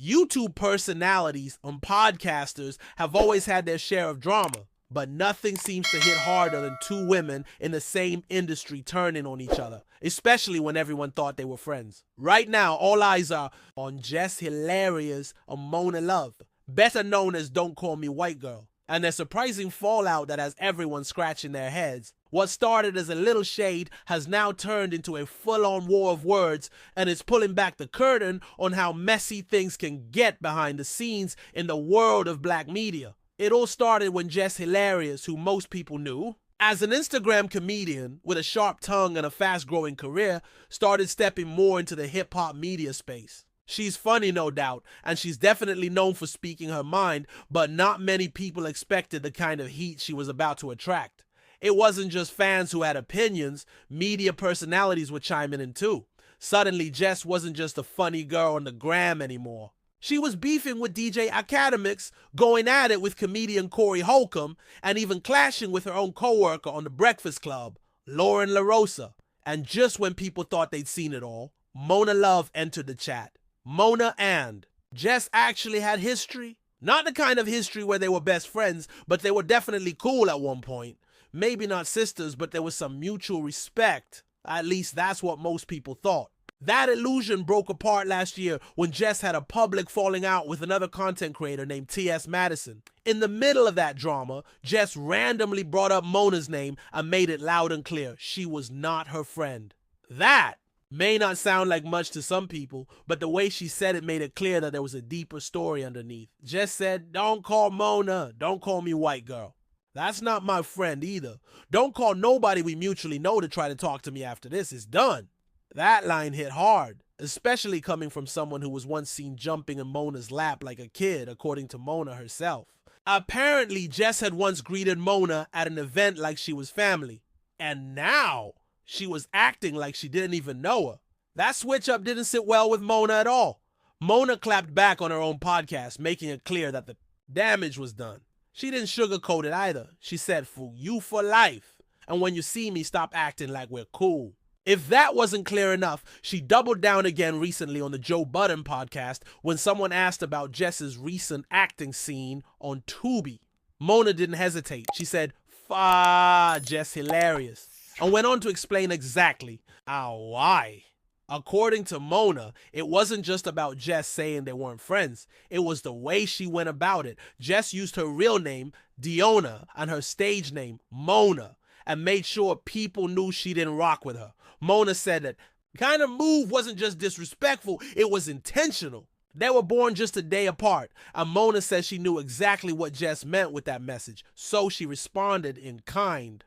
YouTube personalities and podcasters have always had their share of drama, but nothing seems to hit harder than two women in the same industry turning on each other, especially when everyone thought they were friends. Right now, all eyes are on Jess Hilarious and Mona Love, better known as Don't Call Me White Girl, and their surprising fallout that has everyone scratching their heads. What started as a little shade has now turned into a full-on war of words, and it's pulling back the curtain on how messy things can get behind the scenes in the world of black media. It all started when Jess Hilarious, who most people knew as an Instagram comedian with a sharp tongue and a fast-growing career, started stepping more into the hip-hop media space. She's funny, no doubt, and she's definitely known for speaking her mind, but not many people expected the kind of heat she was about to attract. It wasn't just fans who had opinions, media personalities were chiming in too. Suddenly, Jess wasn't just a funny girl on the gram anymore. She was beefing with DJ Academics, going at it with comedian Corey Holcomb, and even clashing with her own co-worker on The Breakfast Club, Lauren LaRosa. And just when people thought they'd seen it all, Mona Love entered the chat. Mona and Jess actually had history. Not the kind of history where they were best friends, but they were definitely cool at one point. Maybe not sisters, but there was some mutual respect. At least that's what most people thought. That illusion broke apart last year when Jess had a public falling out with another content creator named T.S. Madison. In the middle of that drama, Jess randomly brought up Mona's name and made it loud and clear she was not her friend. That may not sound like much to some people, but the way she said it made it clear that there was a deeper story underneath. Jess said, "Don't call Mona, don't call me white girl. That's not my friend either. Don't call nobody we mutually know to try to talk to me after this. It's done." That line hit hard, especially coming from someone who was once seen jumping in Mona's lap like a kid, according to Mona herself. Apparently, Jess had once greeted Mona at an event like she was family, and now she was acting like she didn't even know her. That switch up didn't sit well with Mona at all. Mona clapped back on her own podcast, making it clear that the damage was done. She didn't sugarcoat it either. She said, "For you for life. And when you see me, stop acting like we're cool." If that wasn't clear enough, she doubled down again recently on the Joe Budden podcast when someone asked about Jess's recent acting scene on Tubi. Mona didn't hesitate. She said, Jess Hilarious," and went on to explain exactly why. According to Mona, it wasn't just about Jess saying they weren't friends. It was the way she went about it. Jess used her real name, Diona, and her stage name, Mona, and made sure people knew she didn't rock with her. Mona said that kind of move wasn't just disrespectful, it was intentional. They were born just a day apart, and Mona says she knew exactly what Jess meant with that message, so she responded in kind,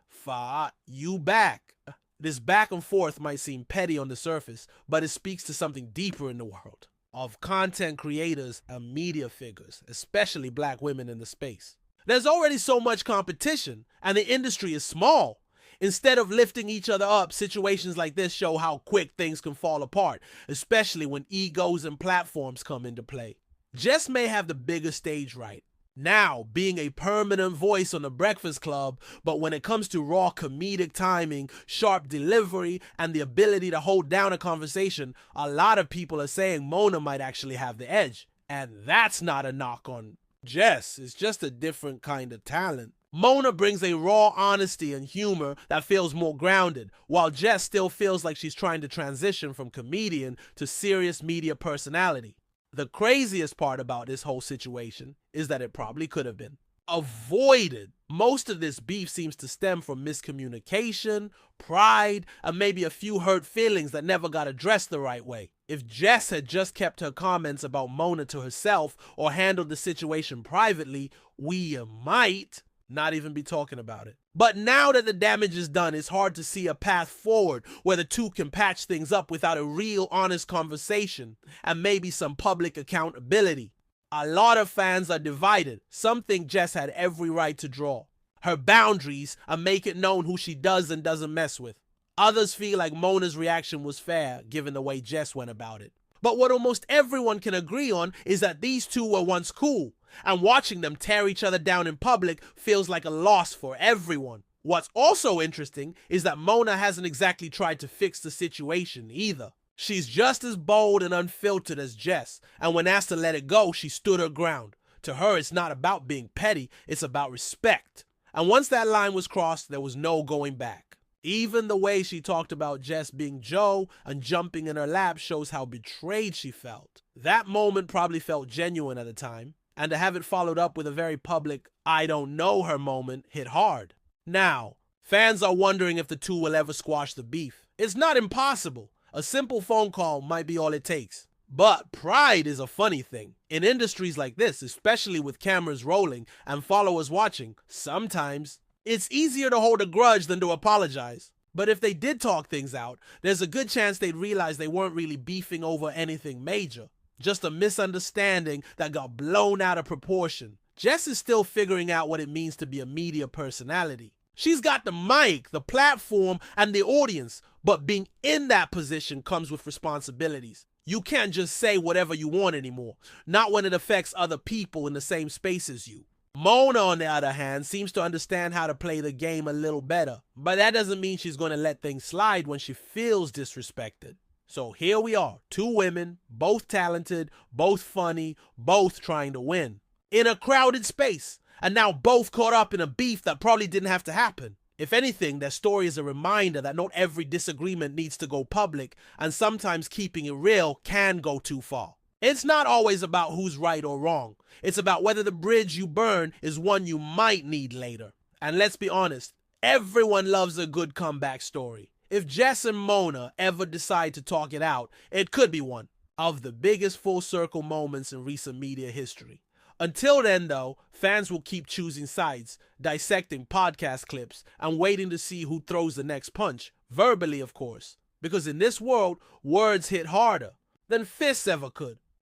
"You back." This back and forth might seem petty on the surface, but it speaks to something deeper in the world of content creators and media figures, especially black women in the space. There's already so much competition, and the industry is small. Instead of lifting each other up, situations like this show how quick things can fall apart, especially when egos and platforms come into play. Jess may have the bigger stage right now, being a permanent voice on The Breakfast Club, but when it comes to raw comedic timing, sharp delivery, and the ability to hold down a conversation, a lot of people are saying Mona might actually have the edge. And that's not a knock on Jess, it's just a different kind of talent. Mona brings a raw honesty and humor that feels more grounded, while Jess still feels like she's trying to transition from comedian to serious media personality. The craziest part about this whole situation is that it probably could have been avoided. Most of this beef seems to stem from miscommunication, pride, and maybe a few hurt feelings that never got addressed the right way. If Jess had just kept her comments about Mona to herself or handled the situation privately, we might not even be talking about it. But now that the damage is done, it's hard to see a path forward where the two can patch things up without a real honest conversation and maybe some public accountability. A lot of fans are divided. Some think Jess had every right to draw her boundaries and make it known who she does and doesn't mess with. Others feel like Mona's reaction was fair given the way Jess went about it. But what almost everyone can agree on is that these two were once cool, and watching them tear each other down in public feels like a loss for everyone. What's also interesting is that Mona hasn't exactly tried to fix the situation either. She's just as bold and unfiltered as Jess, and when asked to let it go, she stood her ground. To her, it's not about being petty, it's about respect. And once that line was crossed, there was no going back. Even the way she talked about Jess being Joe and jumping in her lap shows how betrayed she felt. That moment probably felt genuine at the time, and to have it followed up with a very public "I don't know her" moment hit hard. Now, fans are wondering if the two will ever squash the beef. It's not impossible. A simple phone call might be all it takes. But pride is a funny thing. In industries like this, especially with cameras rolling and followers watching, sometimes it's easier to hold a grudge than to apologize. But if they did talk things out, there's a good chance they'd realize they weren't really beefing over anything major. Just a misunderstanding that got blown out of proportion. Jess is still figuring out what it means to be a media personality. She's got the mic, the platform, and the audience, but being in that position comes with responsibilities. You can't just say whatever you want anymore, not when it affects other people in the same space as you. Mona, on the other hand, seems to understand how to play the game a little better, but that doesn't mean she's going to let things slide when she feels disrespected. So here we are, two women, both talented, both funny, both trying to win, in a crowded space, and now both caught up in a beef that probably didn't have to happen. If anything, their story is a reminder that not every disagreement needs to go public, and sometimes keeping it real can go too far. It's not always about who's right or wrong. It's about whether the bridge you burn is one you might need later. And let's be honest, everyone loves a good comeback story. If Jess and Mona ever decide to talk it out, it could be one of the biggest full circle moments in recent media history. Until then, though, fans will keep choosing sides, dissecting podcast clips, and waiting to see who throws the next punch, verbally of course. Because in this world, words hit harder than fists ever could.